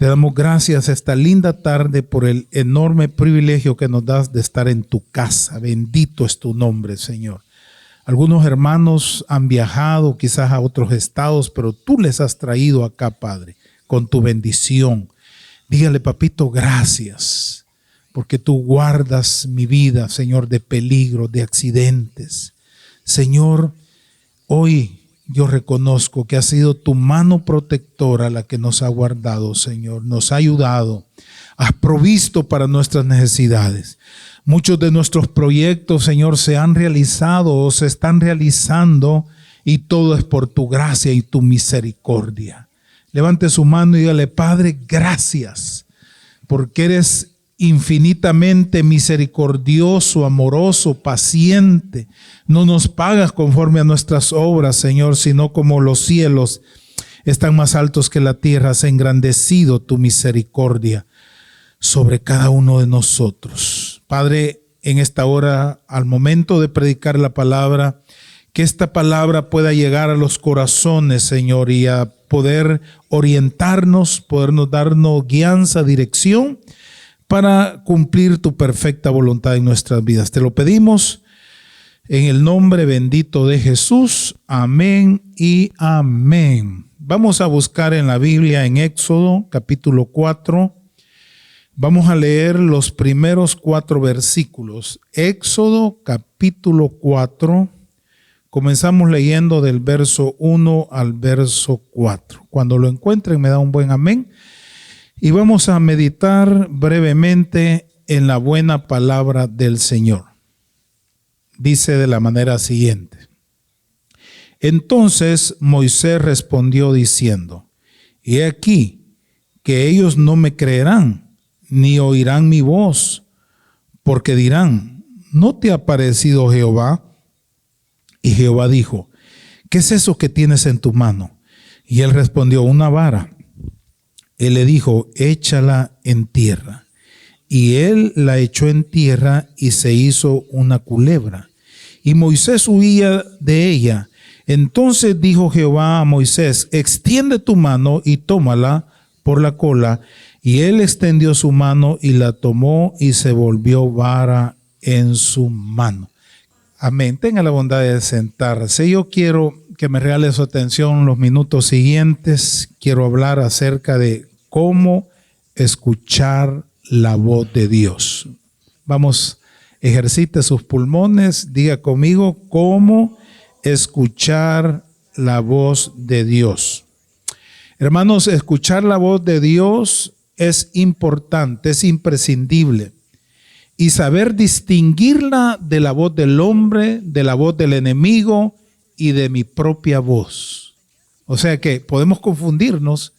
Te damos gracias esta linda tarde por el enorme privilegio que nos das de estar en tu casa. Bendito es tu nombre, Señor. Algunos hermanos han viajado quizás a otros estados, pero tú les has traído acá, Padre, con tu bendición. Dígale, papito, gracias, porque tú guardas mi vida, Señor, de peligro, de accidentes. Señor, hoy yo reconozco que ha sido tu mano protectora la que nos ha guardado, Señor. Nos ha ayudado, has provisto para nuestras necesidades. Muchos de nuestros proyectos, Señor, se han realizado o se están realizando y todo es por tu gracia y tu misericordia. Levante su mano y dígale, Padre, gracias, porque eres infinitamente misericordioso, amoroso, paciente. No nos pagas conforme a nuestras obras, Señor, sino como los cielos están más altos que la tierra, has engrandecido tu misericordia sobre cada uno de nosotros. Padre, en esta hora, al momento de predicar la palabra, que esta palabra pueda llegar a los corazones, Señor, y a poder orientarnos, podernos darnos guianza, dirección, para cumplir tu perfecta voluntad en nuestras vidas. Te lo pedimos en el nombre bendito de Jesús. Amén y amén. Vamos a buscar en la Biblia en Éxodo capítulo 4. Vamos a leer los primeros 4 versículos. Éxodo capítulo 4. Comenzamos leyendo del verso 1 al verso 4. Cuando lo encuentren me da un buen amén. Y vamos a meditar brevemente en la buena palabra del Señor. Dice de la manera siguiente. Entonces Moisés respondió diciendo, he aquí que ellos no me creerán, ni oirán mi voz, porque dirán, ¿no te ha parecido Jehová? Y Jehová dijo, ¿qué es eso que tienes en tu mano? Y él respondió, una vara. Él le dijo, échala en tierra. Y él la echó en tierra y se hizo una culebra. Y Moisés huía de ella. Entonces dijo Jehová a Moisés, extiende tu mano y tómala por la cola. Y él extendió su mano y la tomó y se volvió vara en su mano. Amén. Tenga la bondad de sentarse. Yo quiero que me regale su atención los minutos siguientes. Quiero hablar acerca de cómo escuchar la voz de Dios. Vamos, ejercite sus pulmones. Diga conmigo, cómo escuchar la voz de Dios. Hermanos, escuchar la voz de Dios es importante, es imprescindible. Y saber distinguirla de la voz del hombre, de la voz del enemigo y de mi propia voz. O sea que podemos confundirnos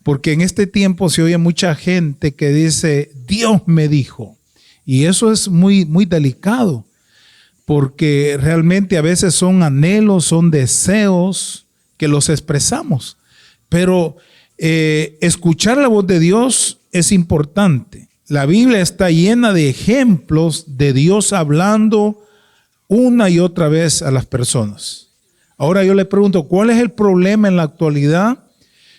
porque en este tiempo se oye mucha gente que dice, Dios me dijo. Y eso es muy, muy delicado porque realmente a veces son anhelos, son deseos que los expresamos. Pero escuchar la voz de Dios es importante. La Biblia está llena de ejemplos de Dios hablando una y otra vez a las personas. Ahora yo le pregunto, ¿cuál es el problema en la actualidad?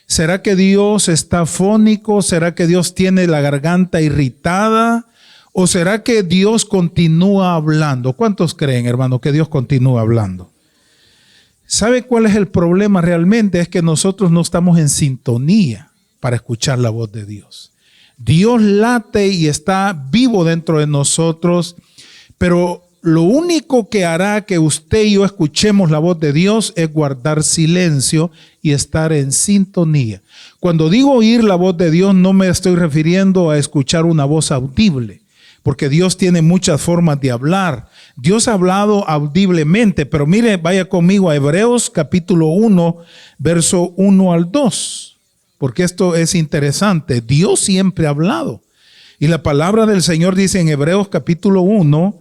¿Será que Dios está afónico? ¿Será que Dios tiene la garganta irritada? ¿O será que Dios continúa hablando? ¿Cuántos creen, hermano, que Dios continúa hablando? ¿Sabe cuál es el problema realmente? Es que nosotros no estamos en sintonía para escuchar la voz de Dios. Dios late y está vivo dentro de nosotros, pero lo único que hará que usted y yo escuchemos la voz de Dios es guardar silencio y estar en sintonía. Cuando digo oír la voz de Dios, no me estoy refiriendo a escuchar una voz audible, porque Dios tiene muchas formas de hablar. Dios ha hablado audiblemente, pero mire, vaya conmigo a Hebreos capítulo 1, verso 1 al 2. Porque esto es interesante. Dios siempre ha hablado. Y la palabra del Señor dice en Hebreos capítulo 1,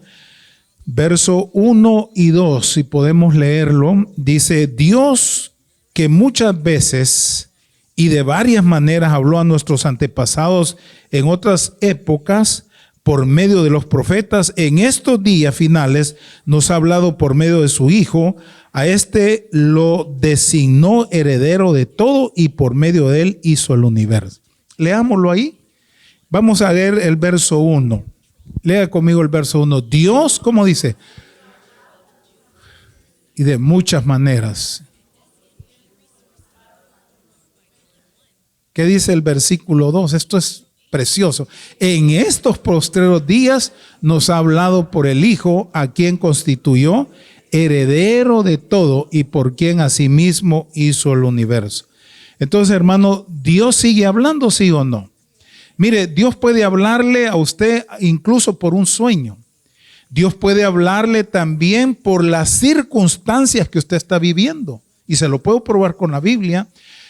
verso 1 y 2, si podemos leerlo, dice, Dios que muchas veces y de varias maneras habló a nuestros antepasados en otras épocas por medio de los profetas, en estos días finales nos ha hablado por medio de su Hijo. A este lo designó heredero de todo y por medio de él hizo el universo. Leámoslo ahí. Vamos a leer el verso 1. Lea conmigo el verso 1. Dios, ¿cómo dice? Y de muchas maneras. ¿Qué dice el versículo 2? Esto es precioso. En estos postreros días nos ha hablado por el Hijo, a quien constituyó heredero de todo y por quien asimismo hizo el universo. Entonces, hermano, ¿Dios sigue hablando, sí o no? Mire, Dios puede hablarle a usted incluso por un sueño. Dios puede hablarle también por las circunstancias que usted está viviendo. Y se lo puedo probar con la Biblia.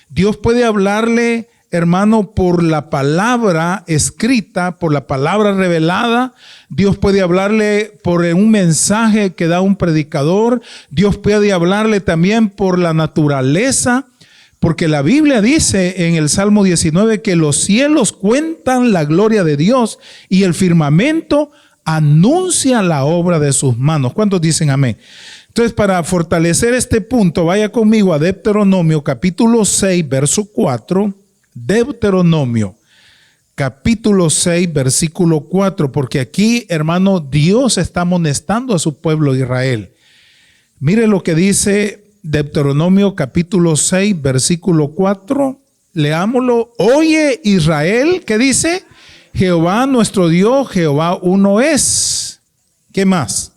Dios puede hablarle, hermano, por la palabra escrita, por la palabra revelada. Dios puede hablarle por un mensaje que da un predicador. Dios puede hablarle también por la naturaleza. Porque la Biblia dice en el Salmo 19 que los cielos cuentan la gloria de Dios y el firmamento anuncia la obra de sus manos. ¿Cuántos dicen amén? Entonces, para fortalecer este punto, vaya conmigo a Deuteronomio capítulo 6, verso 4. Deuteronomio capítulo 6, versículo 4. Porque aquí, hermano, Dios está amonestando a su pueblo de Israel. Mire lo que dice Deuteronomio capítulo 6, versículo 4. Leámoslo. Oye Israel, ¿qué dice? Jehová nuestro Dios, Jehová uno es. ¿Qué más?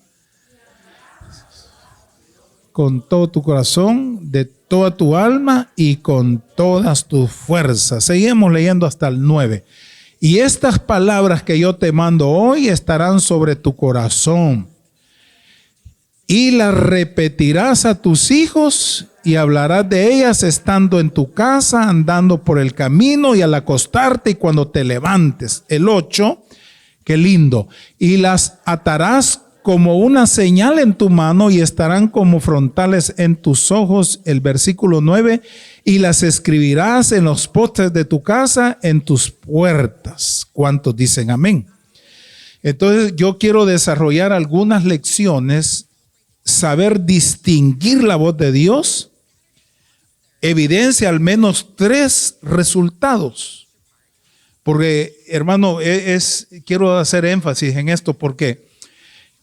Con todo tu corazón, de toda tu alma y con todas tus fuerzas. Seguimos leyendo hasta el 9. Y estas palabras que yo te mando hoy estarán sobre tu corazón. Y las repetirás a tus hijos y hablarás de ellas estando en tu casa, andando por el camino y al acostarte y cuando te levantes. El 8, qué lindo. Y las atarás como una señal en tu mano y estarán como frontales en tus ojos. El versículo 9, y las escribirás en los postes de tu casa, en tus puertas. ¿Cuántos dicen amén? Entonces yo quiero desarrollar algunas lecciones. Saber distinguir la voz de Dios evidencia al menos 3 resultados. Porque, hermano, quiero hacer énfasis en esto porque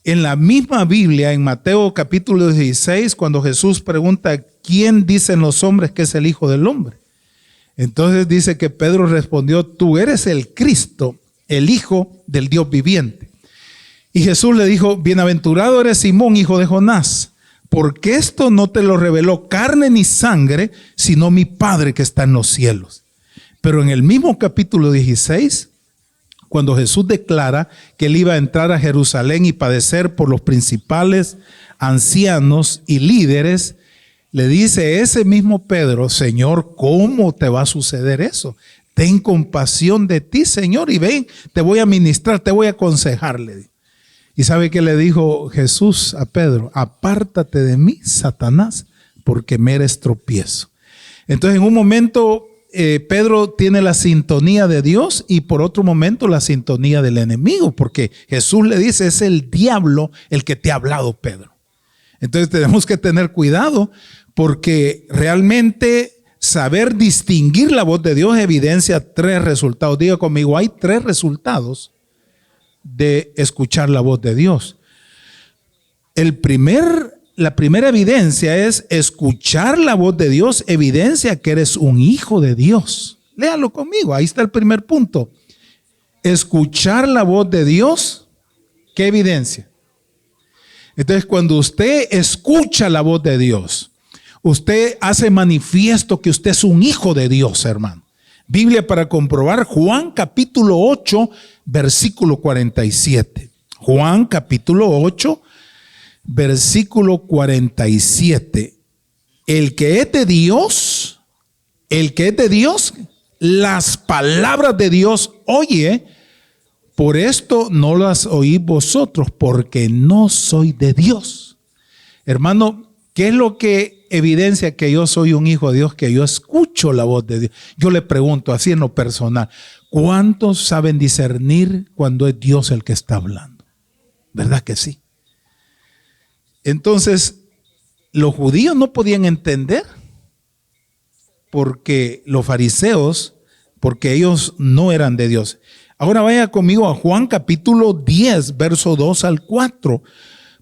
en la misma Biblia, en Mateo capítulo 16, cuando Jesús pregunta, ¿quién dicen los hombres que es el Hijo del Hombre? Entonces dice que Pedro respondió, tú eres el Cristo, el Hijo del Dios viviente. Y Jesús le dijo, bienaventurado eres Simón, hijo de Jonás, porque esto no te lo reveló carne ni sangre, sino mi Padre que está en los cielos. Pero en el mismo capítulo 16, cuando Jesús declara que él iba a entrar a Jerusalén y padecer por los principales, ancianos y líderes, le dice ese mismo Pedro, Señor, ¿cómo te va a suceder eso? Ten compasión de ti, Señor, y ven, te voy a ministrar, te voy a aconsejarle. ¿Y sabe qué le dijo Jesús a Pedro? Apártate de mí, Satanás, porque me eres tropiezo. Entonces, en un momento, Pedro tiene la sintonía de Dios y por otro momento la sintonía del enemigo, porque Jesús le dice, es el diablo el que te ha hablado, Pedro. Entonces, tenemos que tener cuidado porque realmente saber distinguir la voz de Dios evidencia 3 resultados. Diga conmigo, hay 3 resultados de escuchar la voz de Dios. La primera evidencia es escuchar la voz de Dios, evidencia que eres un hijo de Dios. Léalo conmigo, ahí está el primer punto. Escuchar la voz de Dios, ¿qué evidencia? Entonces, cuando usted escucha la voz de Dios, usted hace manifiesto que usted es un hijo de Dios, hermano. Biblia para comprobar, Juan capítulo 8, versículo 47. Juan capítulo 8, versículo 47. El que es de Dios, las palabras de Dios oye, por esto no las oís vosotros, porque no soy de Dios. Hermano, ¿qué es lo que evidencia que yo soy un hijo de Dios? Que yo escucho la voz de Dios. Yo le pregunto así en lo personal, ¿cuántos saben discernir cuando es Dios el que está hablando? ¿Verdad que sí? Entonces, los judíos no podían entender porque los fariseos porque ellos no eran de Dios. Ahora vaya conmigo a Juan capítulo 10, verso 2 al 4.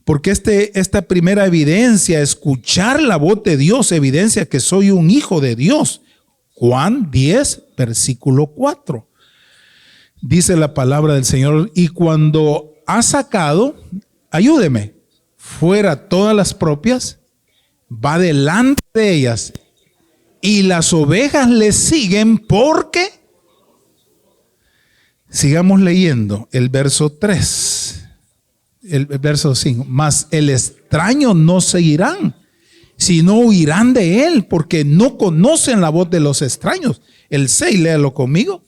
Porque esta primera evidencia, escuchar la voz de Dios, evidencia que soy un hijo de Dios. Juan 10, versículo 4. Dice la palabra del Señor: y cuando ha sacado, ayúdeme, fuera todas las propias, va delante de ellas, y las ovejas le siguen porque... Sigamos leyendo el verso 3. El verso 5, mas el extraño no seguirán, sino huirán de él, porque no conocen la voz de los extraños. El 6, léalo conmigo.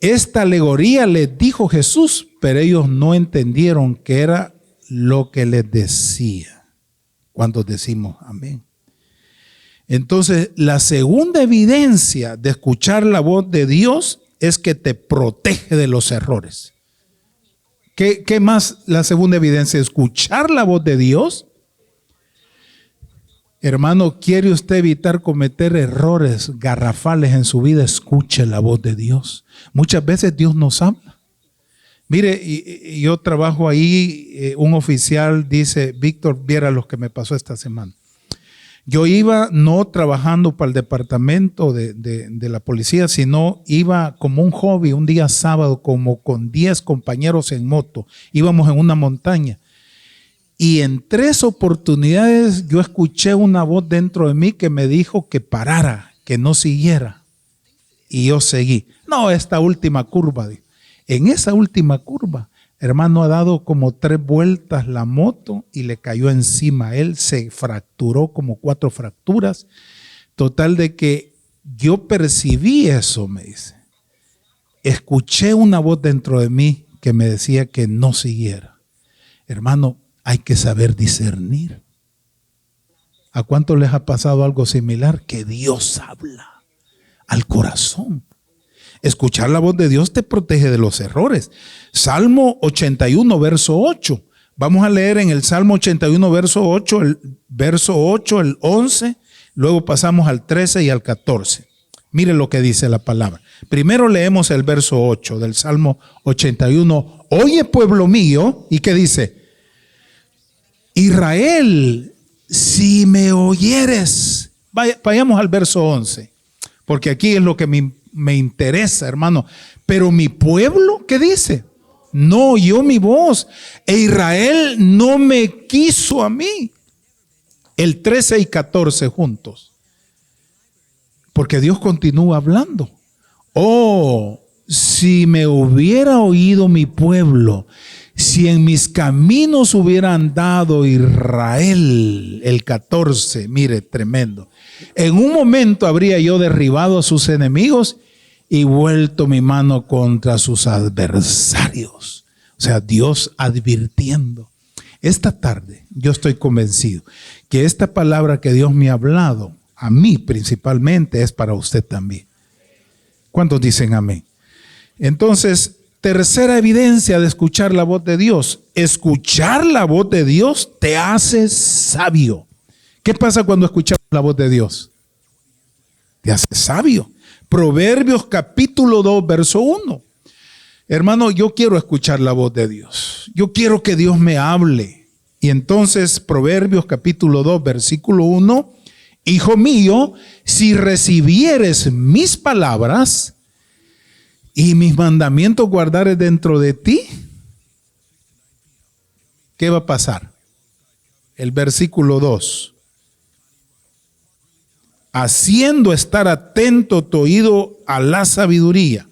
Esta alegoría les dijo Jesús, pero ellos no entendieron qué era lo que les decía. ¿Cuántos decimos amén? Entonces, la segunda evidencia de escuchar la voz de Dios es que te protege de los errores. ¿Qué más la segunda evidencia? Escuchar la voz de Dios. Hermano, ¿quiere usted evitar cometer errores garrafales en su vida? Escuche la voz de Dios. Muchas veces Dios nos habla. Mire, y yo trabajo ahí, un oficial dice: Víctor, viera lo que me pasó esta semana. Yo iba no trabajando para el departamento de la policía, sino iba como un hobby, un día sábado, como con 10 compañeros en moto. Íbamos en una montaña. Y en 3 oportunidades yo escuché una voz dentro de mí que me dijo que parara, que no siguiera. Y yo seguí. No, esta última curva. En esa última curva, hermano, ha dado como 3 vueltas la moto y le cayó encima. Él se fracturó como 4 fracturas. Total de que yo percibí eso, me dice. Escuché una voz dentro de mí que me decía que no siguiera. Hermano, hay que saber discernir. ¿A cuánto les ha pasado algo similar? Que Dios habla al corazón. Escuchar la voz de Dios te protege de los errores. Salmo 81, verso 8. Vamos a leer en el Salmo 81, verso 8, el 11, luego pasamos al 13 y al 14. Mire lo que dice la palabra. Primero leemos el verso 8 del Salmo 81. Oye, pueblo mío, ¿y qué dice? Israel, si me oyeres. Vayamos al verso 11, porque aquí es lo que me interesa, hermano. Pero mi pueblo, ¿qué dice? No oyó mi voz, e Israel no me quiso a mí. El 13 y 14 juntos. Porque Dios continúa hablando. Oh, si me hubiera oído mi pueblo, si en mis caminos hubiera andado Israel. El 14, mire, tremendo. En un momento habría yo derribado a sus enemigos y vuelto mi mano contra sus adversarios. O sea, Dios advirtiendo. Esta tarde yo estoy convencido que esta palabra que Dios me ha hablado, a mí principalmente, es para usted también. ¿Cuántos dicen amén? Entonces, tercera evidencia de escuchar la voz de Dios. Escuchar la voz de Dios te hace sabio. ¿Qué pasa cuando escuchamos la voz de Dios? Te hace sabio. Proverbios capítulo 2, verso 1. Hermano, yo quiero escuchar la voz de Dios. Yo quiero que Dios me hable. Y entonces, Proverbios capítulo 2, versículo 1. Hijo mío, si recibieres mis palabras y mis mandamientos guardares dentro de ti, ¿qué va a pasar? El versículo 2. Haciendo estar atento tu oído a la sabiduría.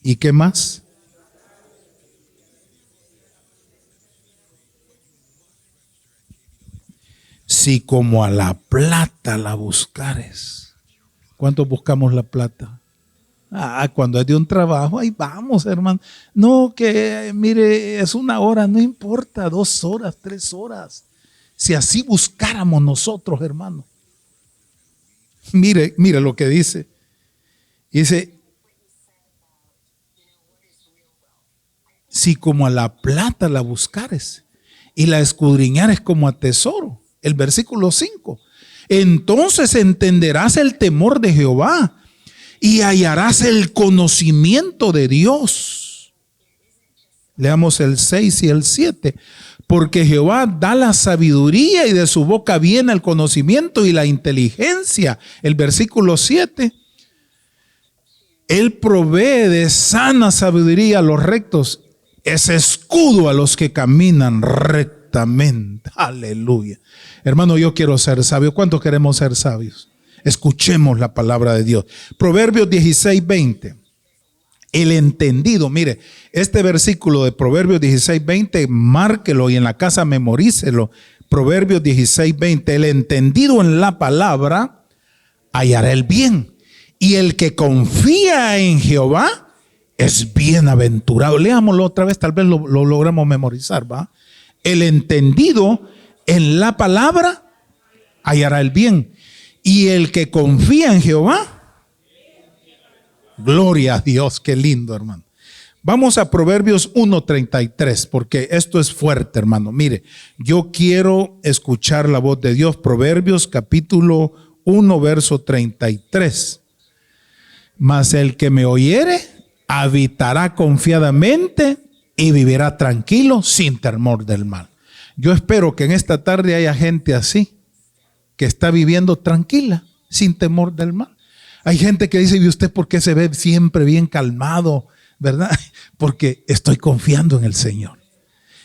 ¿Y qué más? Si como a la plata la buscares. ¿Cuántos buscamos la plata? Cuando es de un trabajo, ahí vamos, hermano. No, que mire, es 1 hora, no importa, 2 horas, 3 horas. Si así buscáramos nosotros, hermano. Mire lo que dice. Dice, si como a la plata la buscares y la escudriñares como a tesoro. El versículo 5. Entonces entenderás el temor de Jehová y hallarás el conocimiento de Dios. Leamos el 6 y el 7. Porque Jehová da la sabiduría y de su boca viene el conocimiento y la inteligencia. El versículo 7. Él provee de sana sabiduría a los rectos. Es escudo a los que caminan rectamente. Aleluya. Hermano, yo quiero ser sabio. ¿Cuántos queremos ser sabios? Escuchemos la palabra de Dios. Proverbios 16:20. El entendido, mire, este versículo de Proverbios 16:20, márquelo y en la casa memorícelo. Proverbios 16:20, el entendido en la palabra hallará el bien, y el que confía en Jehová es bienaventurado. Leámoslo otra vez, tal vez lo logramos memorizar, ¿va? El entendido en la palabra hallará el bien, y el que confía en Jehová, gloria a Dios, qué lindo, hermano. Vamos a Proverbios 1:33, porque esto es fuerte, hermano. Mire, yo quiero escuchar la voz de Dios. Proverbios capítulo 1, verso 33. Mas el que me oyere habitará confiadamente y vivirá tranquilo sin temor del mal. Yo espero que en esta tarde haya gente así, que está viviendo tranquila, sin temor del mal. Hay gente que dice, ¿y usted por qué se ve siempre bien calmado? ¿Verdad? Porque estoy confiando en el Señor.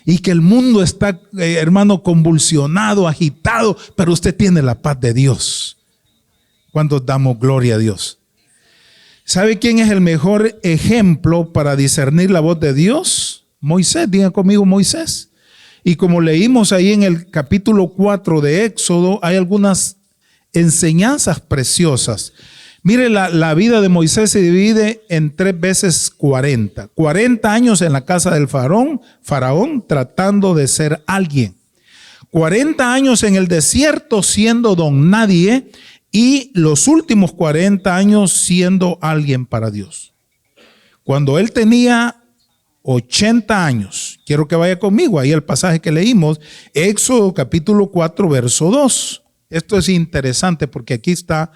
Y que el mundo está, hermano, convulsionado, agitado, pero usted tiene la paz de Dios. Cuando damos gloria a Dios. ¿Sabe quién es el mejor ejemplo para discernir la voz de Dios? Moisés, diga conmigo Moisés. Y como leímos ahí en el capítulo 4 de Éxodo, hay algunas enseñanzas preciosas. Mire, la vida de Moisés se divide en 3 veces 40. 40 años en la casa del faraón tratando de ser alguien. 40 años en el desierto siendo don nadie. Y los últimos 40 años siendo alguien para Dios. Cuando él tenía 80 años, quiero que vaya conmigo ahí el pasaje que leímos, Éxodo capítulo 4, verso 2. Esto es interesante porque aquí está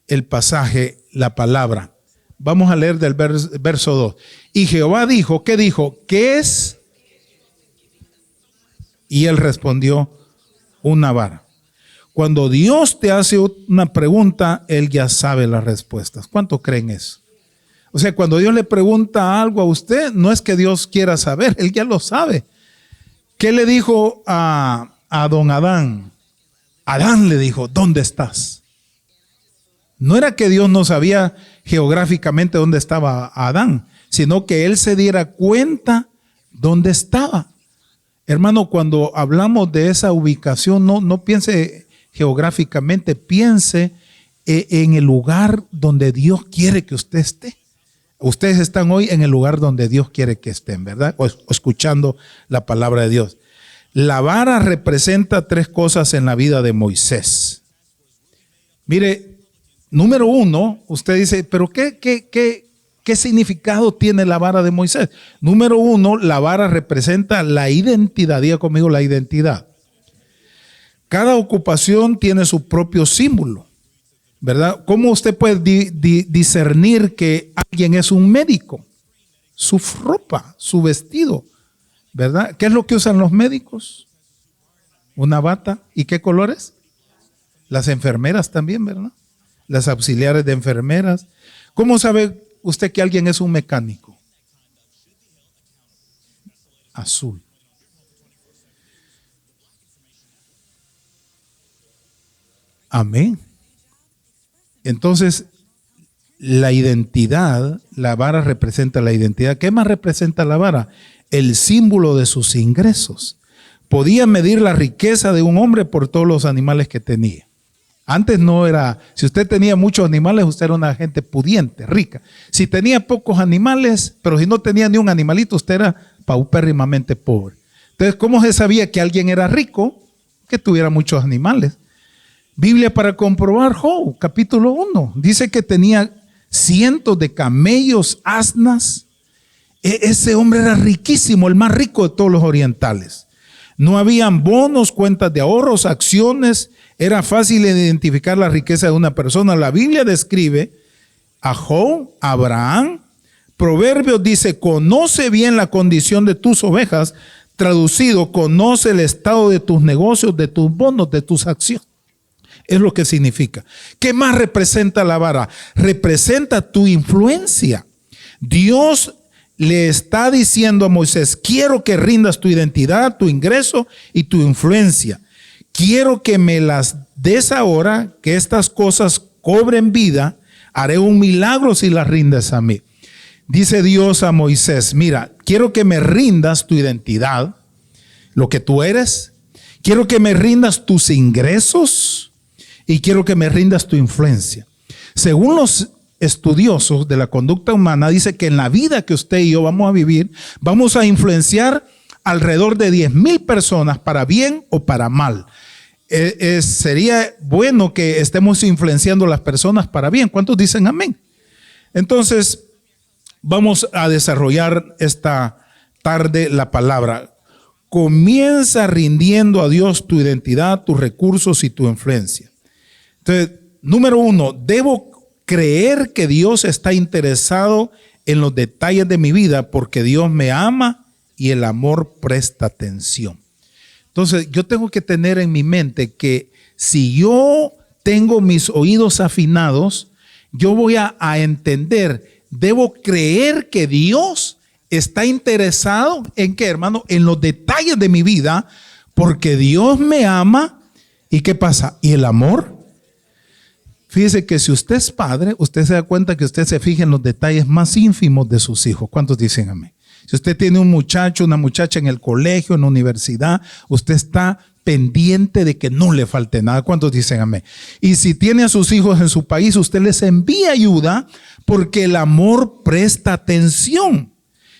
el pasaje, la palabra. Vamos a leer del verso 2. Y Jehová dijo, ¿qué dijo? ¿Qué es? Y él respondió, una vara. Cuando Dios te hace una pregunta, Él ya sabe las respuestas. ¿Cuánto creen eso? O sea, cuando Dios le pregunta algo a usted, no es que Dios quiera saber, Él ya lo sabe. ¿Qué le dijo a don Adán? Adán le dijo, ¿dónde estás? No era que Dios no sabía geográficamente dónde estaba Adán, sino que él se diera cuenta dónde estaba. Hermano, cuando hablamos de esa ubicación, no piense geográficamente, piense en el lugar donde Dios quiere que usted esté. Ustedes están hoy en el lugar donde Dios quiere que estén, ¿verdad? O escuchando la palabra de Dios. La vara representa 3 cosas en la vida de Moisés. Mire, número 1, usted dice, pero ¿qué significado tiene la vara de Moisés? Número 1, la vara representa la identidad. Diga conmigo la identidad. Cada ocupación tiene su propio símbolo, ¿verdad? ¿Cómo usted puede discernir que alguien es un médico? Su ropa, su vestido, ¿verdad? ¿Qué es lo que usan los médicos? Una bata. ¿Y qué colores? Las enfermeras también, ¿verdad? Las auxiliares de enfermeras. ¿Cómo sabe usted que alguien es un mecánico? Azul. Amén. Entonces, la identidad, la vara representa la identidad. ¿Qué más representa la vara? El símbolo de sus ingresos. Podía medir la riqueza de un hombre por todos los animales que tenía. Antes no era, si usted tenía muchos animales, usted era una gente pudiente, rica. Si tenía pocos animales, pero si no tenía ni un animalito, usted era paupérrimamente pobre. Entonces, ¿cómo se sabía que alguien era rico? Que tuviera muchos animales. Biblia para comprobar, Job, capítulo 1, dice que tenía cientos de camellos, asnas. Ese hombre era riquísimo, el más rico de todos los orientales. No habían bonos, cuentas de ahorros, acciones. Era fácil identificar la riqueza de una persona. La Biblia describe a Job, a Abraham. Proverbios dice, conoce bien la condición de tus ovejas. Traducido, conoce el estado de tus negocios, de tus bonos, de tus acciones. Es lo que significa. ¿Qué más representa la vara? Representa tu influencia. Dios le está diciendo a Moisés, quiero que rindas tu identidad, tu ingreso y tu influencia. Quiero que me las des ahora, que estas cosas cobren vida. Haré un milagro si las rindes a mí. Dice Dios a Moisés, mira, quiero que me rindas tu identidad, lo que tú eres. Quiero que me rindas tus ingresos y quiero que me rindas tu influencia. Según los estudiosos de la conducta humana, dice que en la vida que usted y yo vamos a vivir, vamos a influenciar alrededor de 10,000 personas para bien o para mal. Sería bueno que estemos influenciando a las personas para bien. ¿Cuántos dicen amén? Entonces, vamos a desarrollar esta tarde la palabra. Comienza rindiendo a Dios tu identidad, tus recursos y tu influencia. Entonces, número 1, debo creer que Dios está interesado en los detalles de mi vida porque Dios me ama y el amor presta atención. Entonces, yo tengo que tener en mi mente que si yo tengo mis oídos afinados, yo voy a entender, debo creer que Dios está interesado en qué, hermano, en los detalles de mi vida, porque Dios me ama. ¿Y qué pasa? ¿Y el amor? Fíjese que si usted es padre, usted se da cuenta que usted se fija en los detalles más ínfimos de sus hijos. ¿Cuántos dicen amén? Si usted tiene un muchacho, una muchacha en el colegio, en la universidad, usted está pendiente de que no le falte nada. ¿Cuántos dicen amén? Y si tiene a sus hijos en su país, usted les envía ayuda porque el amor presta atención.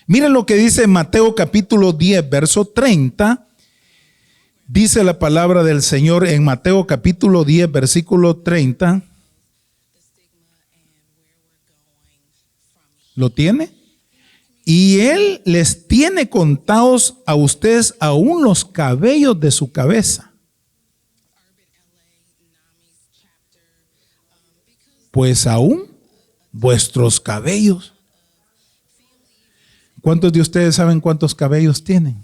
Miren lo que dice Mateo capítulo 10, verso 30. Dice la palabra del Señor en Mateo capítulo 10, versículo 30. ¿Lo tiene? Y Él les tiene contados a ustedes aún los cabellos de su cabeza. Pues aún vuestros cabellos. ¿Cuántos de ustedes saben cuántos cabellos tienen?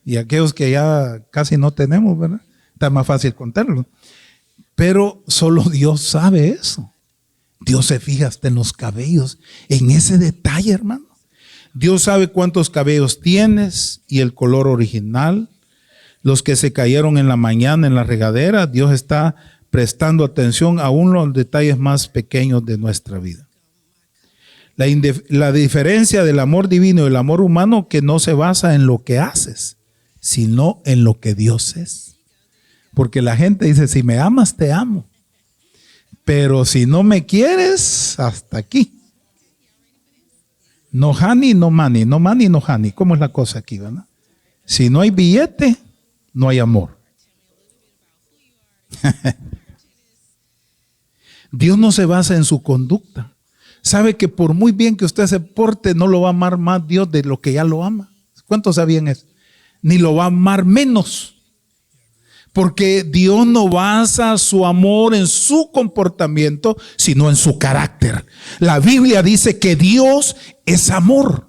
Y aquellos que ya casi no tenemos, ¿verdad? Está más fácil contarlo. Pero solo Dios sabe eso. Dios se fija hasta en los cabellos, en ese detalle, hermano. Dios sabe cuántos cabellos tienes y el color original. Los que se cayeron en la mañana en la regadera, Dios está prestando atención aún a los detalles más pequeños de nuestra vida. La diferencia del amor divino y el amor humano que no se basa en lo que haces, sino en lo que Dios es. Porque la gente dice, si me amas, te amo. Pero si no me quieres, hasta aquí. No honey, no money, no money, no honey. ¿Cómo es la cosa aquí, verdad? Si no hay billete, no hay amor. Dios no se basa en su conducta. Sabe que por muy bien que usted se porte, no lo va a amar más Dios de lo que ya lo ama. ¿Cuántos sabían eso? Ni lo va a amar menos. Porque Dios no basa su amor en su comportamiento, sino en su carácter. La Biblia dice que Dios es amor.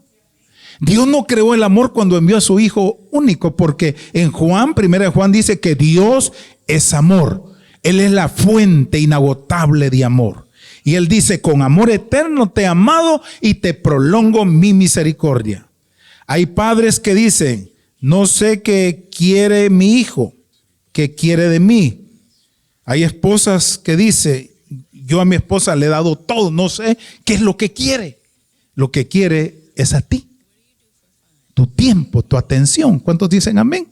Dios no creó el amor cuando envió a su Hijo único, porque en Juan, 1 Juan dice que Dios es amor. Él es la fuente inagotable de amor. Y Él dice, con amor eterno te he amado y te prolongo mi misericordia. Hay padres que dicen, no sé qué quiere mi hijo. ¿Qué quiere de mí? Hay esposas que dicen, yo a mi esposa le he dado todo, no sé qué es lo que quiere. Lo que quiere es a ti. Tu tiempo, tu atención. ¿Cuántos dicen amén?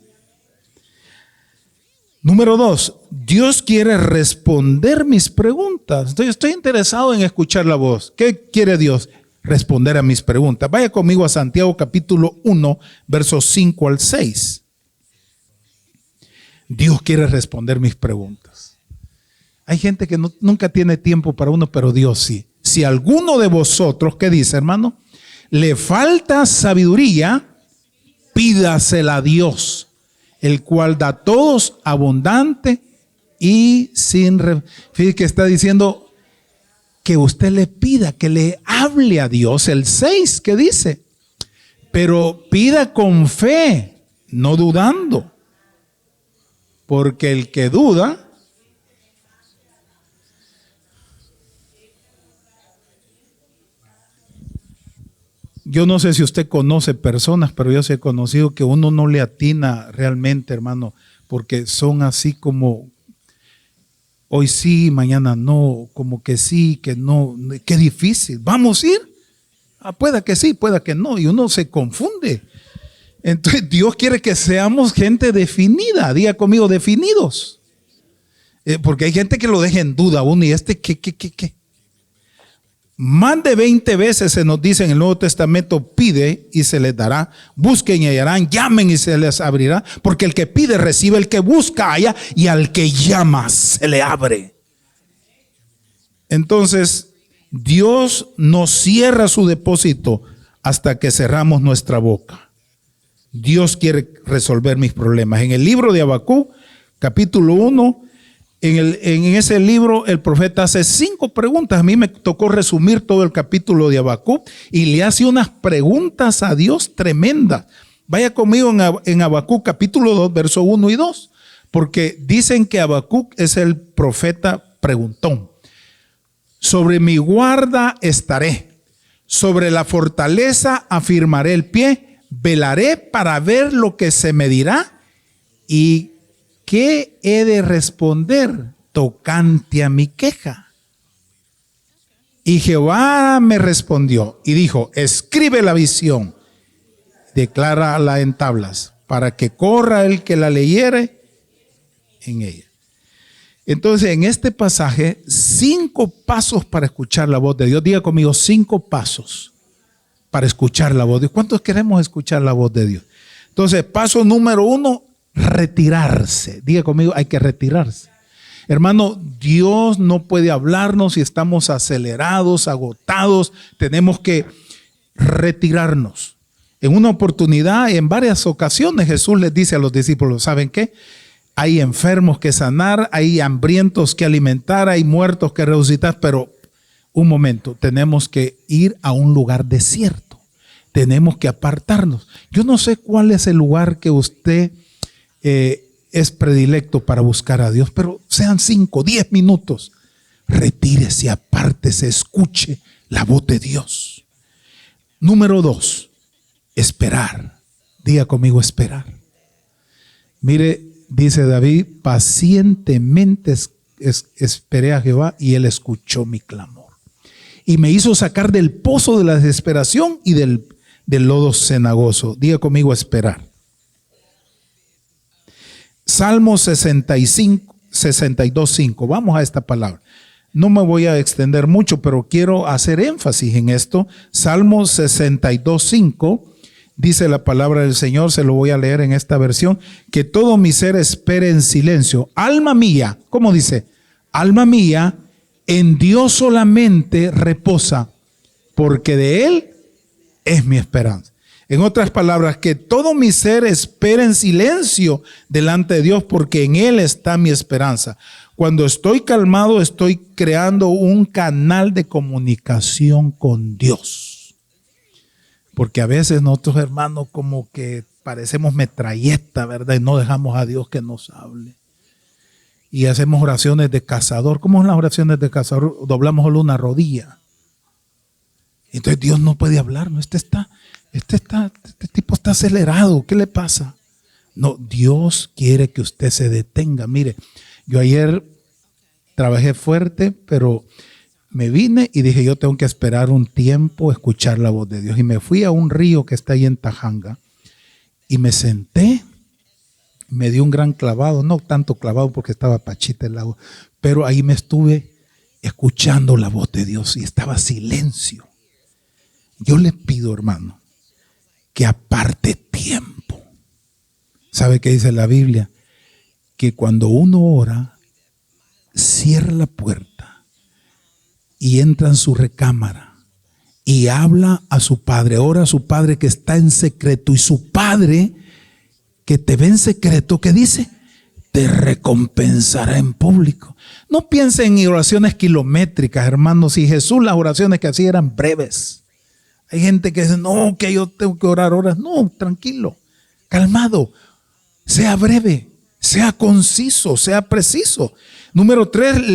Número 2, Dios quiere responder mis preguntas. Entonces estoy interesado en escuchar la voz. ¿Qué quiere Dios? Responder a mis preguntas. Vaya conmigo a Santiago capítulo 1, versos 5 al 6. Dios quiere responder mis preguntas. Hay gente que nunca tiene tiempo para uno, pero Dios sí. Si alguno de vosotros, ¿qué dice, hermano? Le falta sabiduría, pídasela a Dios, el cual da a todos abundante y sin... Fíjate que está diciendo que usted le pida, que le hable a Dios. El 6 que dice, pero pida con fe, no dudando, porque el que duda yo no sé si usted conoce personas, pero yo sí he conocido que uno no le atina realmente, hermano, porque son así como hoy sí, mañana no, como que sí, que no, qué difícil. ¿Vamos a ir? Pueda que sí, pueda que no, y uno se confunde. Entonces Dios quiere que seamos gente definida, diga conmigo, definidos. Porque hay gente que lo deja en duda uno, y ¿qué? Más de 20 veces se nos dice en el Nuevo Testamento, pide y se les dará, busquen y hallarán, llamen y se les abrirá, porque el que pide recibe, el que busca halla, y al que llama se le abre. Entonces, Dios no cierra su depósito hasta que cerramos nuestra boca. Dios quiere resolver mis problemas. En el libro de Habacuc, capítulo 1, en ese libro el profeta hace 5 preguntas. A mí me tocó resumir todo el capítulo de Habacuc y le hace unas preguntas a Dios tremendas. Vaya conmigo en Habacuc capítulo 2, verso 1 y 2, porque dicen que Habacuc es el profeta preguntón. Sobre mi guarda estaré, sobre la fortaleza afirmaré el pie, velaré para ver lo que se me dirá y ¿qué he de responder tocante a mi queja? Y Jehová me respondió y dijo, escribe la visión, declárala en tablas, para que corra el que la leyere en ella. Entonces, en este pasaje, 5 pasos para escuchar la voz de Dios. Diga conmigo, 5 pasos para escuchar la voz de Dios. ¿Cuántos queremos escuchar la voz de Dios? Entonces, paso número 1, retirarse. Diga conmigo, hay que retirarse. Hermano, Dios no puede hablarnos si estamos acelerados, agotados. Tenemos que retirarnos. En una oportunidad, en varias ocasiones, Jesús les dice a los discípulos, ¿saben qué? Hay enfermos que sanar, hay hambrientos que alimentar, hay muertos que resucitar, pero un momento, tenemos que ir a un lugar desierto. Tenemos que apartarnos. Yo no sé cuál es el lugar que usted es predilecto para buscar a Dios, pero sean 5, 10 minutos. Retírese, apártese, escuche la voz de Dios. Número 2, esperar. Diga conmigo, esperar. Mire, dice David, pacientemente esperé a Jehová y él escuchó mi clamor. Y me hizo sacar del pozo de la desesperación y del lodo cenagoso. Diga conmigo, esperar. Salmo 62:5. Vamos a esta palabra. No me voy a extender mucho, pero quiero hacer énfasis en esto. Salmo 62:5 dice la palabra del Señor, se lo voy a leer en esta versión, que todo mi ser espere en silencio. Alma mía, ¿cómo dice? Alma mía, en Dios solamente reposa, porque de Él es mi esperanza. En otras palabras, que todo mi ser espera en silencio delante de Dios, porque en Él está mi esperanza. Cuando estoy calmado, estoy creando un canal de comunicación con Dios. Porque a veces nosotros, hermanos, como que parecemos metralleta, ¿verdad? Y no dejamos a Dios que nos hable. Y hacemos oraciones de cazador. ¿Cómo son las oraciones de cazador? Doblamos solo una rodilla. Entonces Dios no puede hablar. Este tipo está acelerado. ¿Qué le pasa? No, Dios quiere que usted se detenga. Mire, yo ayer trabajé fuerte, pero me vine y dije, yo tengo que esperar un tiempo, escuchar la voz de Dios. Y me fui a un río que está ahí en Tajanga y me senté, me dio un gran clavado, no tanto clavado porque estaba pachita el agua, pero ahí me estuve escuchando la voz de Dios y estaba silencio. Yo le pido, hermano, que aparte tiempo. ¿Sabe qué dice la Biblia? Que cuando uno ora, cierra la puerta y entra en su recámara y habla a su Padre. Ora a su Padre que está en secreto, y su Padre que te ve en secreto, ¿qué dice? Te recompensará en público. No piensen en oraciones kilométricas, hermanos. Si Jesús, las oraciones que hacía eran breves. Hay gente que dice, no, que yo tengo que orar horas. No, tranquilo, calmado. Sea breve, sea conciso, sea preciso. Número 3,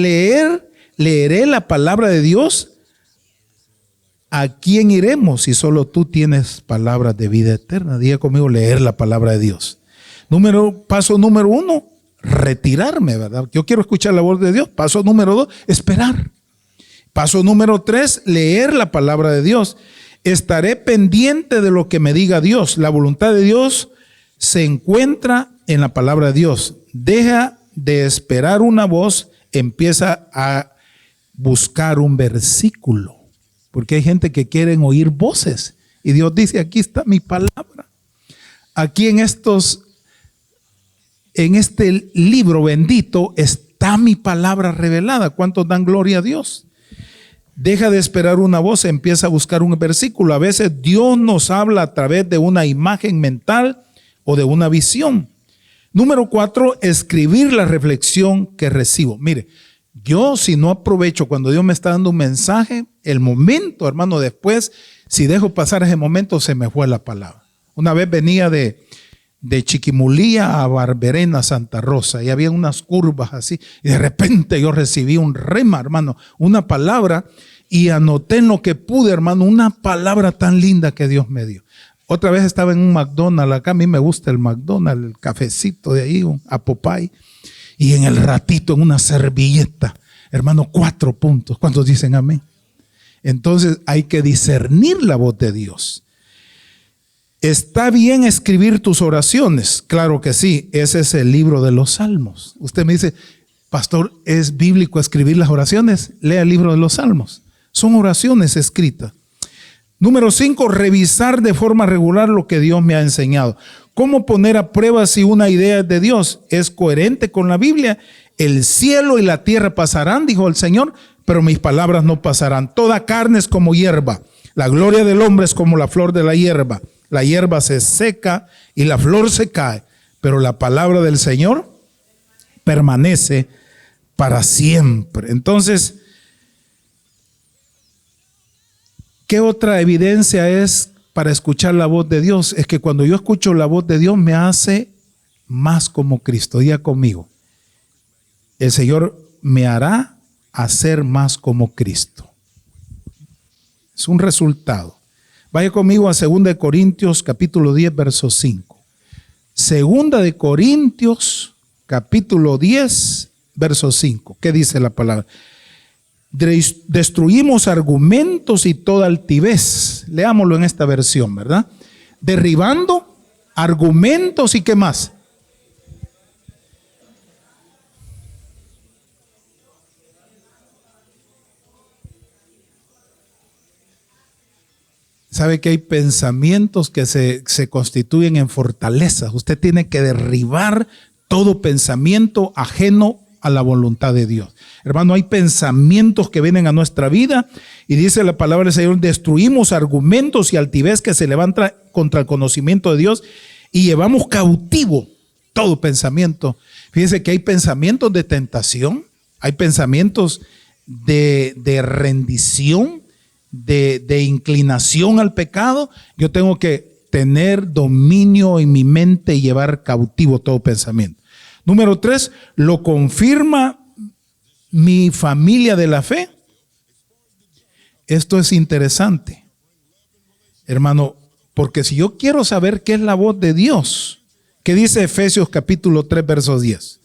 leeré la palabra de Dios. ¿A quién iremos si solo tú tienes palabras de vida eterna? Diga conmigo, leer la palabra de Dios. Paso número 1, retirarme, ¿verdad? Yo quiero escuchar la voz de Dios. Paso número 2, esperar. Paso número 3, leer la palabra de Dios. Estaré pendiente de lo que me diga Dios. La voluntad de Dios se encuentra en la palabra de Dios. Deja de esperar una voz, empieza a buscar un versículo. Porque hay gente que quieren oír voces. Y Dios dice, aquí está mi palabra. Aquí en este libro bendito está mi palabra revelada. ¿Cuántos dan gloria a Dios? Deja de esperar una voz, empieza a buscar un versículo. A veces Dios nos habla a través de una imagen mental o de una visión. Número 4, escribir la reflexión que recibo. Mire, yo si no aprovecho cuando Dios me está dando un mensaje, el momento, hermano, después, si dejo pasar ese momento, se me fue la palabra. Una vez venía de Chiquimulía a Barberena, Santa Rosa, y había unas curvas así, y de repente yo recibí un rema, hermano, una palabra, y anoté en lo que pude, hermano, una palabra tan linda que Dios me dio. Otra vez estaba en un McDonald's, acá a mí me gusta el McDonald's, el cafecito de ahí, un Apopay, y en el ratito en una servilleta, hermano, 4 puntos. ¿Cuántos dicen amén? Entonces hay que discernir la voz de Dios. ¿Está bien escribir tus oraciones? Claro que sí, ese es el libro de los Salmos. Usted me dice, pastor, ¿es bíblico escribir las oraciones? Lea el libro de los Salmos. Son oraciones escritas. Número 5, revisar de forma regular lo que Dios me ha enseñado. ¿Cómo poner a prueba si una idea es de Dios? ¿Es coherente con la Biblia? El cielo y la tierra pasarán, dijo el Señor, pero mis palabras no pasarán. Toda carne es como hierba. La gloria del hombre es como la flor de la hierba. La hierba se seca y la flor se cae, pero la palabra del Señor permanece para siempre. Entonces, ¿qué otra evidencia es para escuchar la voz de Dios? Es que cuando yo escucho la voz de Dios me hace más como Cristo. Diga conmigo, el Señor me hará hacer más como Cristo. Es un resultado. Vaya conmigo a 2 Corintios capítulo 10, verso 5. 2 Corintios capítulo 10, verso 5. ¿Qué dice la palabra? Destruimos argumentos y toda altivez. Leámoslo en esta versión, ¿verdad? Derribando argumentos y ¿qué más? Sabe que hay pensamientos que se constituyen en fortalezas. Usted tiene que derribar todo pensamiento ajeno a la voluntad de Dios. Hermano, hay pensamientos que vienen a nuestra vida y dice la palabra del Señor, destruimos argumentos y altivez que se levanta contra el conocimiento de Dios y llevamos cautivo todo pensamiento. Fíjese que hay pensamientos de tentación, hay pensamientos de rendición, de inclinación al pecado. Yo tengo que tener dominio en mi mente y llevar cautivo todo pensamiento. Número 3, lo confirma mi familia de la fe. Esto es interesante, hermano, porque si yo quiero saber qué es la voz de Dios, ¿qué dice Efesios capítulo 3, verso 10?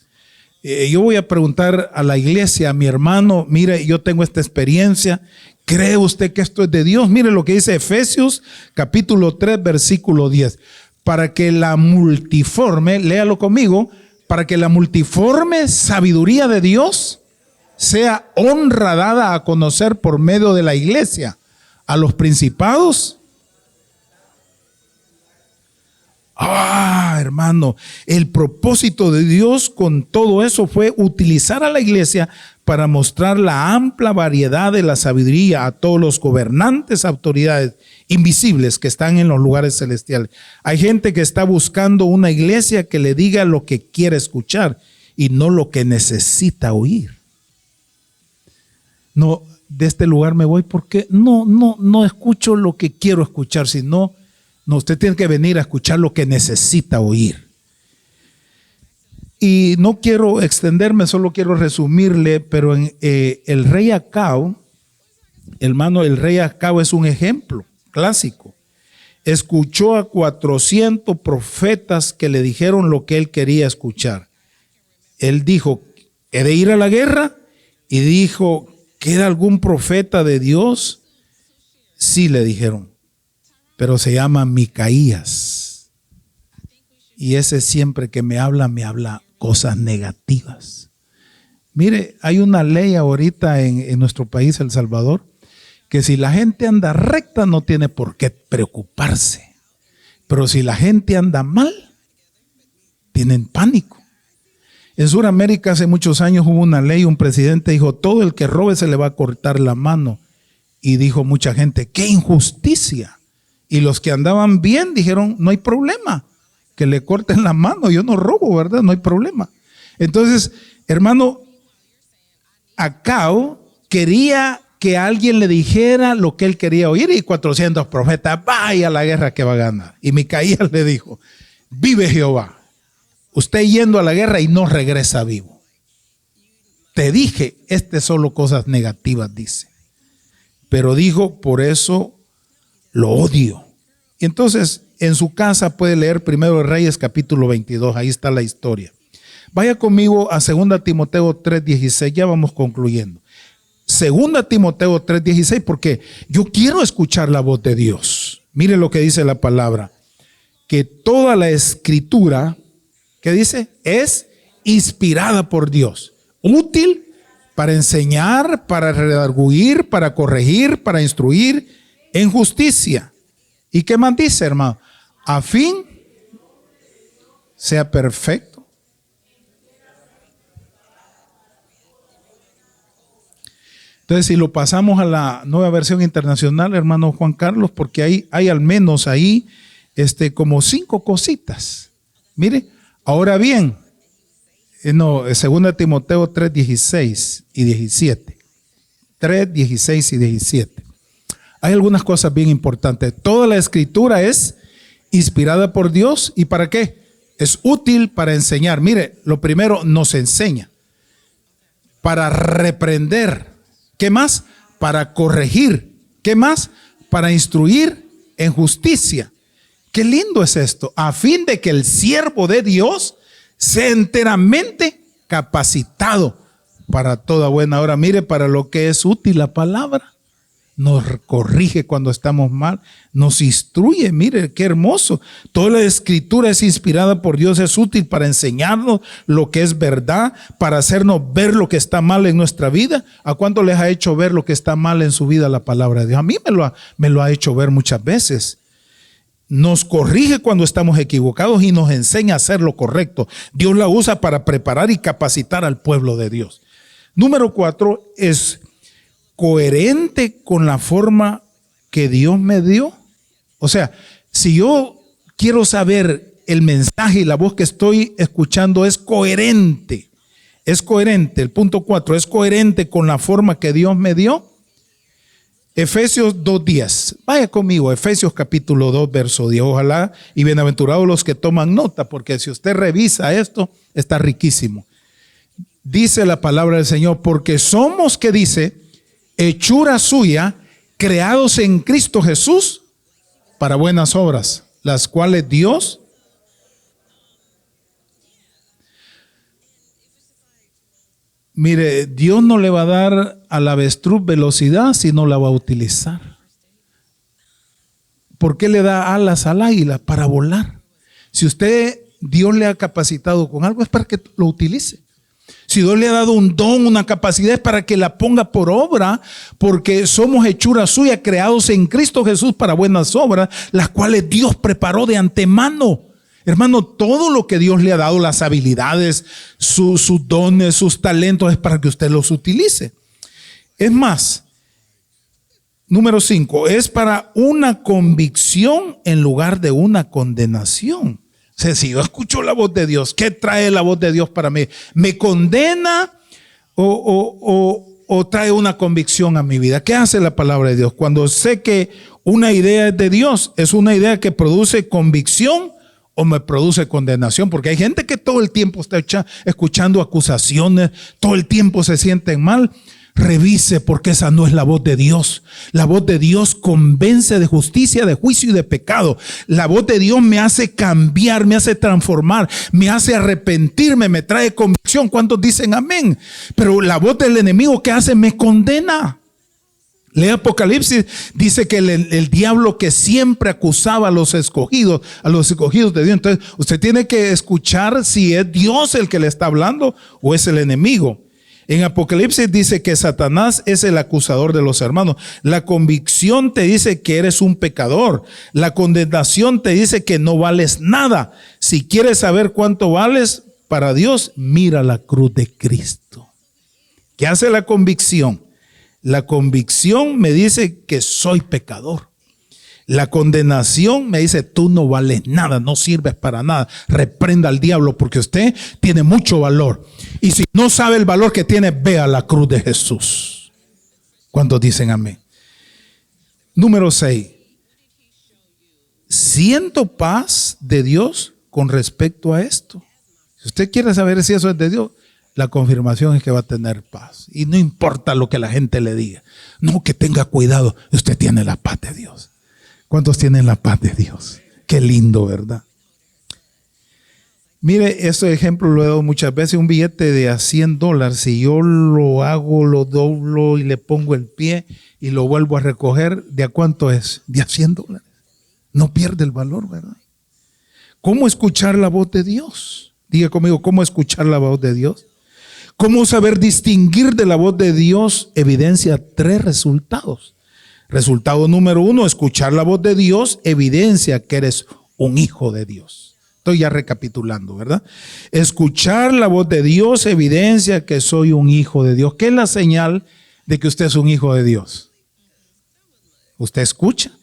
Yo voy a preguntar a la iglesia, a mi hermano, mire, yo tengo esta experiencia, ¿cree usted que esto es de Dios? Mire lo que dice Efesios capítulo 3, versículo 10. Para que la multiforme, léalo conmigo, para que la multiforme sabiduría de Dios sea honra dada a conocer por medio de la iglesia a los principados. hermano, el propósito de Dios con todo eso fue utilizar a la iglesia para mostrar la amplia variedad de la sabiduría a todos los gobernantes, autoridades invisibles que están en los lugares celestiales. Hay gente que está buscando una iglesia que le diga lo que quiere escuchar y no lo que necesita oír. No, de este lugar me voy porque no escucho lo que quiero escuchar, sino usted tiene que venir a escuchar lo que necesita oír. Y no quiero extenderme, solo quiero resumirle, pero el rey Acab, hermano, el rey Acab es un ejemplo clásico. Escuchó a 400 profetas que le dijeron lo que él quería escuchar. Él dijo, ¿he de ir a la guerra? Y dijo, ¿queda algún profeta de Dios? Sí, le dijeron, pero se llama Micaías. Y ese siempre que me habla cosas negativas. Mire, hay una ley ahorita en nuestro país, El Salvador, que si la gente anda recta no tiene por qué preocuparse. Pero si la gente anda mal, tienen pánico. En Sudamérica hace muchos años hubo una ley, un presidente dijo, todo el que robe se le va a cortar la mano. Y dijo mucha gente, ¡qué injusticia! Y los que andaban bien dijeron, no hay problema, que le corten la mano, yo no robo, ¿verdad? No hay problema. Entonces, hermano, Acab quería que alguien le dijera lo que él quería oír y 400 profetas, vaya a la guerra que va a ganar. Y Micaías le dijo, vive Jehová, usted yendo a la guerra y no regresa vivo. Te dije, solo cosas negativas, dice. Pero dijo, por eso lo odio. Y entonces, en su casa puede leer Primero de Reyes, capítulo 22. Ahí está la historia. Vaya conmigo a 2 Timoteo 3:16. Ya vamos concluyendo. 2 Timoteo 3:16, porque yo quiero escuchar la voz de Dios. Mire lo que dice la palabra. Que toda la escritura, ¿qué dice? Es inspirada por Dios. Útil para enseñar, para redarguir, para corregir, para instruir en justicia. ¿Y qué más dice, hermano? A fin sea perfecto. Entonces, si lo pasamos a la Nueva Versión Internacional, hermano Juan Carlos, porque hay al menos ahí como 5 cositas. Mire, ahora bien, 2 Timoteo 3:16 y 17. 3:16 y 17. Hay algunas cosas bien importantes. Toda la escritura es inspirada por Dios. ¿Y para qué? Es útil para enseñar. Mire, lo primero, nos enseña. Para reprender. ¿Qué más? Para corregir. ¿Qué más? Para instruir en justicia. Qué lindo es esto. A fin de que el siervo de Dios sea enteramente capacitado para toda buena obra. Mire, para lo que es útil la palabra. Nos corrige cuando estamos mal, nos instruye. Mire qué hermoso. Toda la escritura es inspirada por Dios, es útil para enseñarnos lo que es verdad, para hacernos ver lo que está mal en nuestra vida. ¿A cuánto les ha hecho ver lo que está mal en su vida la palabra de Dios? A mí me lo ha hecho ver muchas veces. Nos corrige cuando estamos equivocados y nos enseña a hacer lo correcto. Dios la usa para preparar y capacitar al pueblo de Dios. Número 4 es coherente con la forma que Dios me dio. O sea, si yo quiero saber el mensaje y la voz que estoy escuchando es coherente. Es coherente. El punto 4 es coherente con la forma que Dios me dio. Efesios 2:10. Vaya conmigo, Efesios capítulo 2, verso 10. Ojalá y bienaventurados los que toman nota, porque si usted revisa esto, está riquísimo. Dice la palabra del Señor, porque somos, ¿qué dice? Hechura suya, creados en Cristo Jesús para buenas obras, las cuales Dios mire, Dios no le va a dar al avestruz velocidad, sino la va a utilizar. ¿Por qué le da alas al águila? Para volar. Si Dios le ha capacitado con algo, es para que lo utilice. Si Dios le ha dado un don, una capacidad, es para que la ponga por obra, porque somos hechura suya, creados en Cristo Jesús para buenas obras, las cuales Dios preparó de antemano. Hermano, todo lo que Dios le ha dado, las habilidades, sus dones, sus talentos, es para que usted los utilice. Es más, número 5, es para una convicción en lugar de una condenación. O sea, si yo escucho la voz de Dios, ¿qué trae la voz de Dios para mí? ¿Me condena o trae una convicción a mi vida? ¿Qué hace la palabra de Dios? Cuando sé que una idea es de Dios, ¿es una idea que produce convicción o me produce condenación? Porque hay gente que todo el tiempo está escuchando acusaciones, todo el tiempo se sienten mal. Revise, porque esa no es la voz de Dios. La voz de Dios convence de justicia, de juicio y de pecado. La voz de Dios me hace cambiar, me hace transformar, me hace arrepentirme, me trae convicción. ¿Cuántos dicen amén? Pero la voz del enemigo, ¿qué hace? Me condena. Lea Apocalipsis, dice que el diablo que siempre acusaba a los escogidos de Dios. Entonces usted tiene que escuchar si es Dios el que le está hablando o es el enemigo. En Apocalipsis dice que Satanás es el acusador de los hermanos. La convicción te dice que eres un pecador. La condenación te dice que no vales nada. Si quieres saber cuánto vales para Dios, mira la cruz de Cristo. ¿Qué hace la convicción? La convicción me dice que soy pecador. La condenación me dice, tú no vales nada, no sirves para nada. Reprenda al diablo porque usted tiene mucho valor. Y si no sabe el valor que tiene, vea la cruz de Jesús. ¿Cuántos dicen amén? Número 6. Siento paz de Dios con respecto a esto. Si usted quiere saber si eso es de Dios, la confirmación es que va a tener paz. Y no importa lo que la gente le diga. No, que tenga cuidado. Usted tiene la paz de Dios. ¿Cuántos tienen la paz de Dios? Qué lindo, ¿verdad? Mire, este ejemplo lo he dado muchas veces. Un billete de a $100, si yo lo hago, lo doblo y le pongo el pie y lo vuelvo a recoger, ¿de a cuánto es? De a $100. No pierde el valor, ¿verdad? ¿Cómo escuchar la voz de Dios? Diga conmigo, ¿cómo escuchar la voz de Dios? ¿Cómo saber distinguir de la voz de Dios? Evidencia 3 resultados. Resultado número 1, escuchar la voz de Dios evidencia que eres un hijo de Dios. Estoy ya recapitulando, ¿verdad? Escuchar la voz de Dios evidencia que soy un hijo de Dios. ¿Qué es la señal de que usted es un hijo de Dios? Usted escucha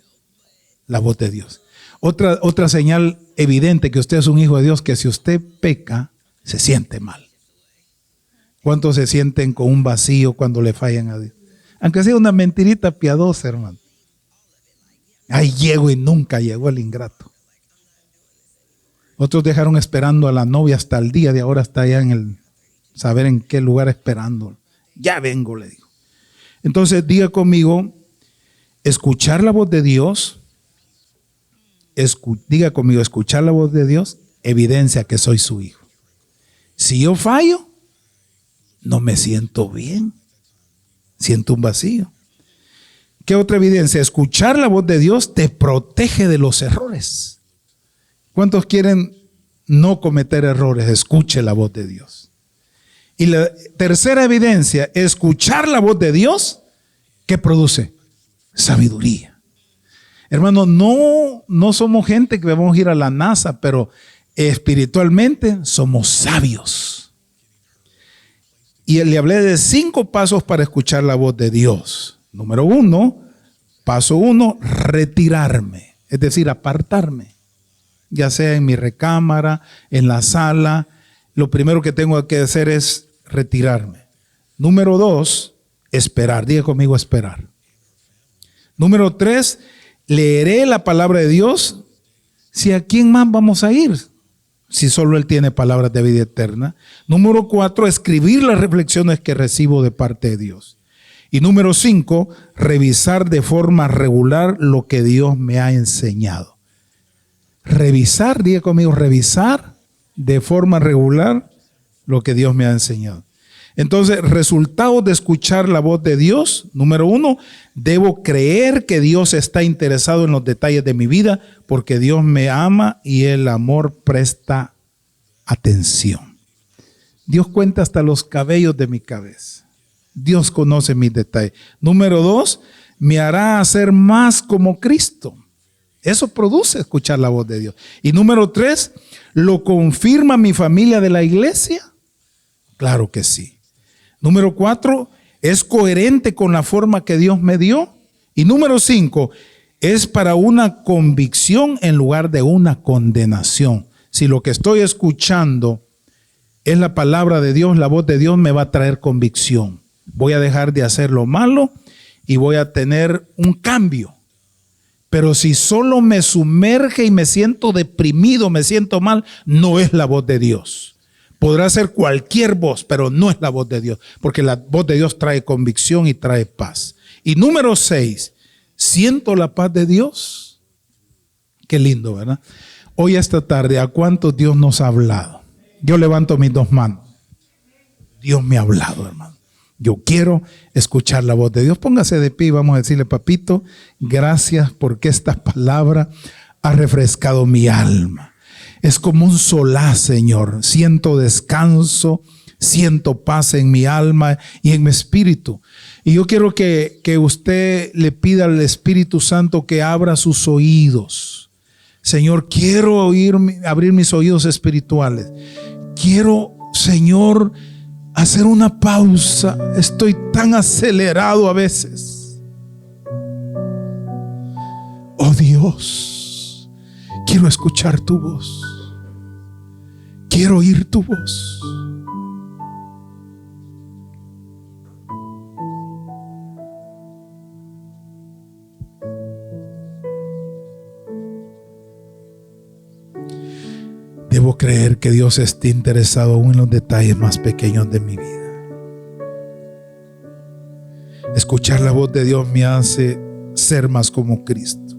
la voz de Dios. Otra señal evidente que usted es un hijo de Dios, que si usted peca, se siente mal. ¿Cuántos se sienten con un vacío cuando le fallan a Dios? Aunque sea una mentirita piadosa, hermano. Ahí llego y nunca llegó el ingrato. Otros dejaron esperando a la novia hasta el día de ahora, está allá en el saber en qué lugar esperando. Ya vengo, le digo. Entonces diga conmigo, escuchar la voz de Dios, diga conmigo, escuchar la voz de Dios evidencia que soy su hijo. Si yo fallo, no me siento bien. Siento un vacío. ¿Qué otra evidencia? Escuchar la voz de Dios te protege de los errores. ¿Cuántos quieren no cometer errores? Escuche la voz de Dios. Y la tercera evidencia, escuchar la voz de Dios, ¿qué produce? Sabiduría. Hermano, no somos gente que vamos a ir a la NASA, pero espiritualmente somos sabios. Y le hablé de 5 pasos para escuchar la voz de Dios. Número 1, paso 1, retirarme, es decir, apartarme. Ya sea en mi recámara, en la sala, lo primero que tengo que hacer es retirarme. Número 2, esperar. Diga conmigo, esperar. Número 3, leeré la palabra de Dios. Si a quién más vamos a ir, si solo Él tiene palabras de vida eterna. Número 4, escribir las reflexiones que recibo de parte de Dios. Y número 5, revisar de forma regular lo que Dios me ha enseñado. Revisar, diga conmigo, revisar de forma regular lo que Dios me ha enseñado. Entonces, resultados de escuchar la voz de Dios. Número 1, debo creer que Dios está interesado en los detalles de mi vida porque Dios me ama y el amor presta atención. Dios cuenta hasta los cabellos de mi cabeza. Dios conoce mis detalles. Número 2, me hará hacer más como Cristo. Eso produce escuchar la voz de Dios. Y número 3, ¿lo confirma mi familia de la iglesia? Claro que sí. Número 4, ¿es coherente con la forma que Dios me dio? Y número 5, es para una convicción en lugar de una condenación. Si lo que estoy escuchando es la palabra de Dios, la voz de Dios me va a traer convicción. Voy a dejar de hacer lo malo y voy a tener un cambio. Pero si solo me sumerge y me siento deprimido, me siento mal, no es la voz de Dios. Podrá ser cualquier voz, pero no es la voz de Dios, porque la voz de Dios trae convicción y trae paz. Y número 6, ¿siento la paz de Dios? Qué lindo, ¿verdad? Hoy esta tarde, ¿a cuántos Dios nos ha hablado? Yo levanto mis 2 manos. Dios me ha hablado, hermano. Yo quiero escuchar la voz de Dios. Póngase de pie y vamos a decirle: papito, gracias porque esta palabra ha refrescado mi alma. Es como un solaz, Señor. Siento descanso, siento paz en mi alma y en mi espíritu. Y yo quiero que usted le pida al Espíritu Santo que abra sus oídos. Señor, quiero abrir mis oídos espirituales. Quiero, Señor, hacer una pausa. Estoy tan acelerado a veces. Oh Dios, quiero escuchar tu voz. Quiero oír tu voz. Debo creer que Dios esté interesado aún en los detalles más pequeños de mi vida. Escuchar la voz de Dios me hace ser más como Cristo.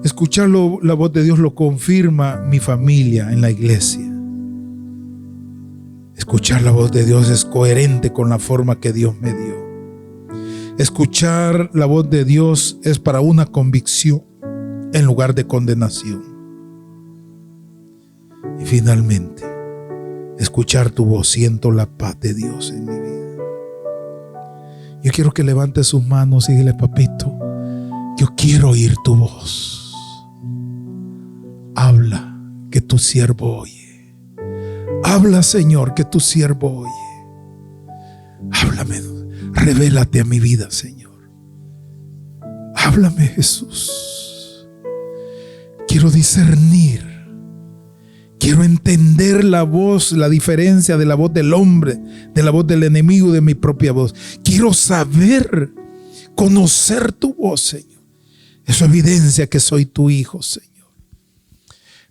Escucharlo, la voz de Dios lo confirma mi familia en la iglesia. Escuchar la voz de Dios es coherente con la forma que Dios me dio. Escuchar la voz de Dios es para una convicción en lugar de condenación. Y finalmente, escuchar tu voz, siento la paz de Dios en mi vida. Yo quiero que levante sus manos y dile: papito, yo quiero oír tu voz. Habla, que tu siervo oye. Habla, Señor, que tu siervo oye. Háblame, revélate a mi vida, Señor. Háblame, Jesús. Quiero discernir. Quiero entender la voz, la diferencia de la voz del hombre, de la voz del enemigo, de mi propia voz. Quiero saber, conocer tu voz, Señor. Eso evidencia que soy tu hijo, Señor.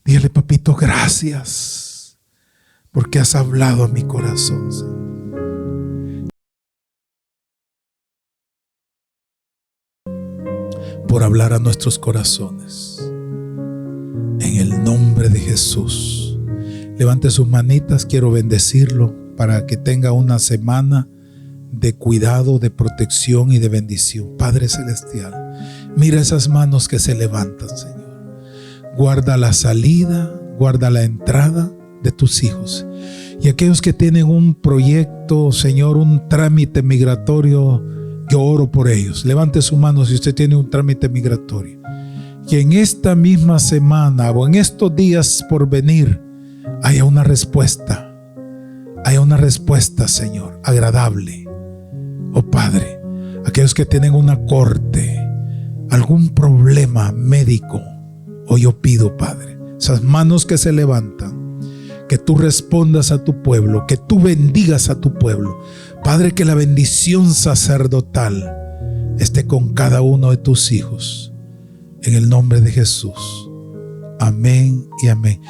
Dile: papito, gracias porque has hablado a mi corazón, Señor. Por hablar a nuestros corazones. En el nombre de Jesús. Levante sus manitas, quiero bendecirlo para que tenga una semana de cuidado, de protección y de bendición. Padre Celestial, mira esas manos que se levantan, Señor. Guarda la salida, guarda la entrada de tus hijos. Y aquellos que tienen un proyecto, Señor, un trámite migratorio, yo oro por ellos. Levante su mano si usted tiene un trámite migratorio. Que en esta misma semana o en estos días por venir haya una respuesta. Haya una respuesta, Señor, agradable. Oh Padre, aquellos que tienen una corte, algún problema médico, hoy yo pido, Padre, esas manos que se levantan, que tú respondas a tu pueblo, que tú bendigas a tu pueblo. Padre, que la bendición sacerdotal esté con cada uno de tus hijos. En el nombre de Jesús. Amén y amén.